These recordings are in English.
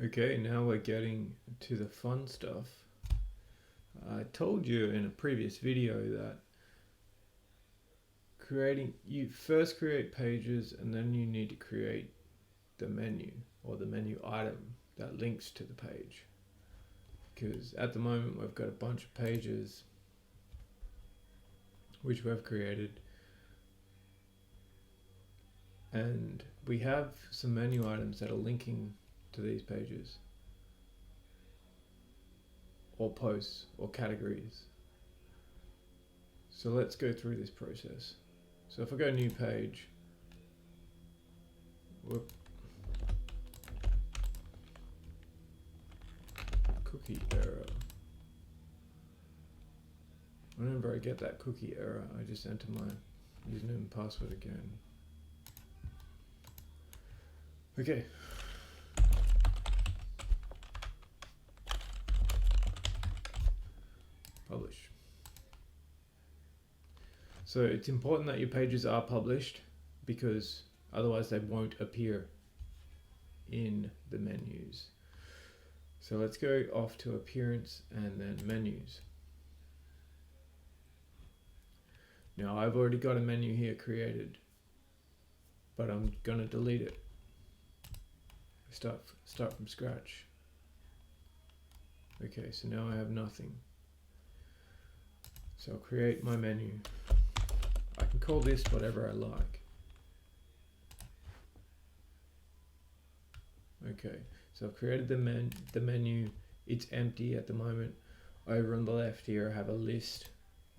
Okay, now we're getting to the fun stuff. I told you in a previous video that you first create pages and then you need to create the menu or the menu item that links to the page. Because at the moment we've got a bunch of pages which we've created, and we have some menu items that are linking to these pages or posts or categories. So let's go through this process. So if I go new page, cookie error. Whenever I get that cookie error, I just enter my username and password again. Okay. Publish. So it's important that your pages are published, because otherwise they won't appear in the menus. So let's go off to appearance and then menus. Now I've already got a menu here created, but I'm gonna delete it. Start from scratch. Okay, so now I have nothing. So I'll create my menu. I can call this whatever I like. Okay, so I've created the menu. It's empty at the moment. Over on the left here, I have a list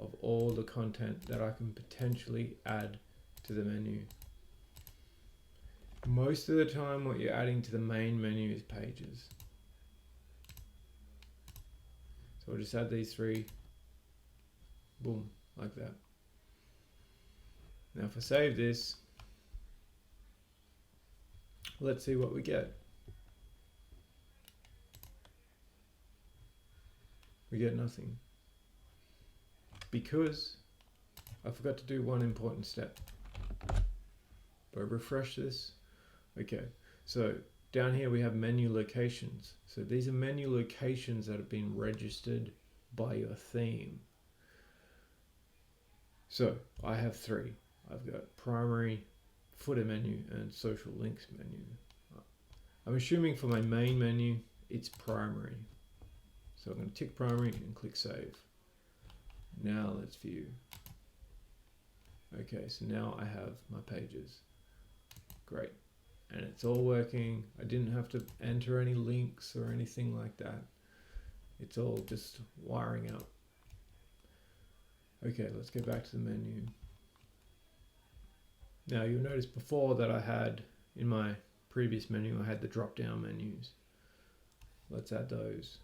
of all the content that I can potentially add to the menu. Most of the time, what you're adding to the main menu is pages. So I'll just add these three. Boom, like that. Now if I save this, let's see what we get. We get nothing, because I forgot to do one important step. If I refresh this, okay, so down here we have menu locations. So these are menu locations that have been registered by your theme. So I have three. I've got primary, footer menu, and social links menu. I'm assuming for my main menu, it's primary. So I'm going to tick primary and click save. Now let's view. Okay, so now I have my pages. Great. And it's all working. I didn't have to enter any links or anything like that. It's all just wiring up. Okay, let's go back to the menu. Now you'll notice before that I had, in my previous menu, I had the drop-down menus. Let's add those.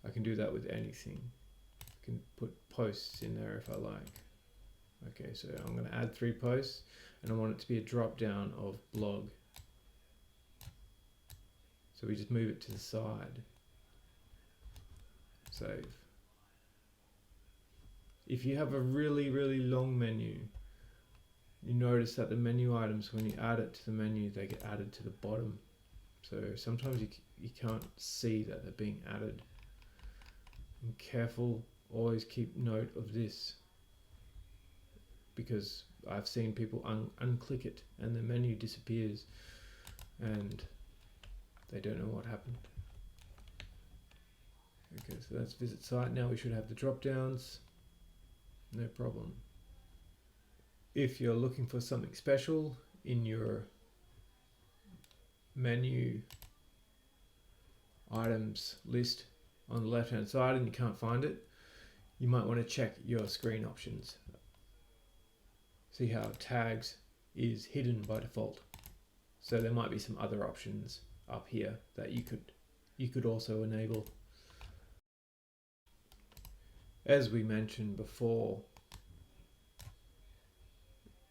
I can do that with anything. I can put posts in there if I like. Okay, so I'm going to add 3 posts, and I want it to be a drop-down of blog. So we just move it to the side. Save. If you have a really, really long menu, you notice that the menu items, when you add it to the menu, they get added to the bottom. So sometimes you can't see that they're being added. And careful, always keep note of this, because I've seen people unclick it and the menu disappears and they don't know what happened. Okay, so that's visit site. Now we should have the drop downs. No problem. If you're looking for something special in your menu items list on the left hand side and you can't find it, you might want to check your screen options. See how tags is hidden by default. So there might be some other options up here that you could also enable. As we mentioned before,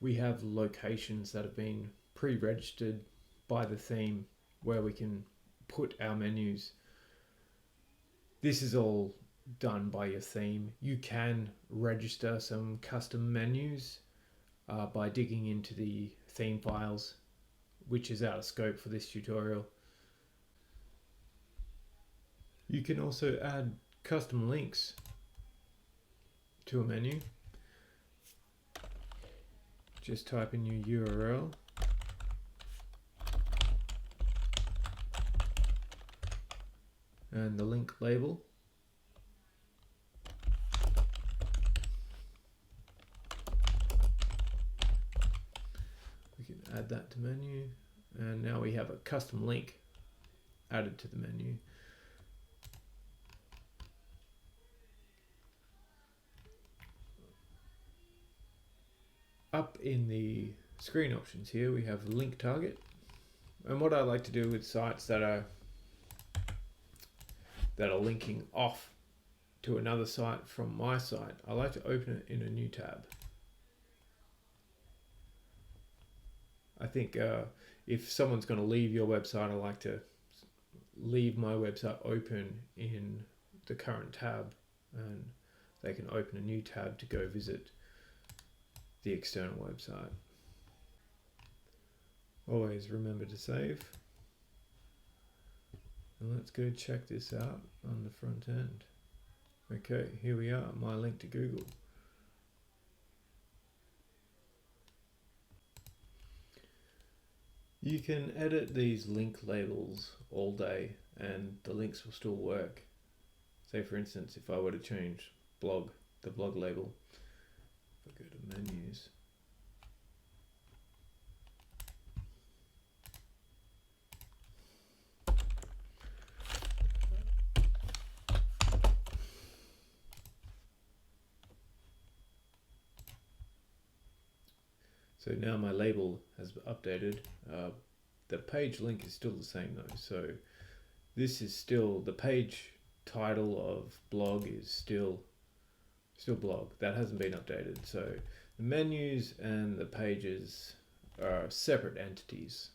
we have locations that have been pre-registered by the theme where we can put our menus. This is all done by your theme. You can register some custom menus by digging into the theme files, which is out of scope for this tutorial. You can also add custom links to a menu. Just type in your URL. And the link label. We can add that to menu, and now we have a custom link added to the menu. Up in the screen options here, we have link target. And what I like to do with sites that are linking off to another site from my site, I like to open it in a new tab. I think if someone's going to leave your website, I like to leave my website open in the current tab, and they can open a new tab to go visit the external website. Always remember to save. And let's go check this out on the front end. Okay, here we are, my link to Google. You can edit these link labels all day and the links will still work. Say for instance, if I were to change blog, the blog label, if I go to menus, so now my label has updated. The page link is still the same though. So this is still, the page title of blog is still blog. That hasn't been updated. So the menus and the pages are separate entities.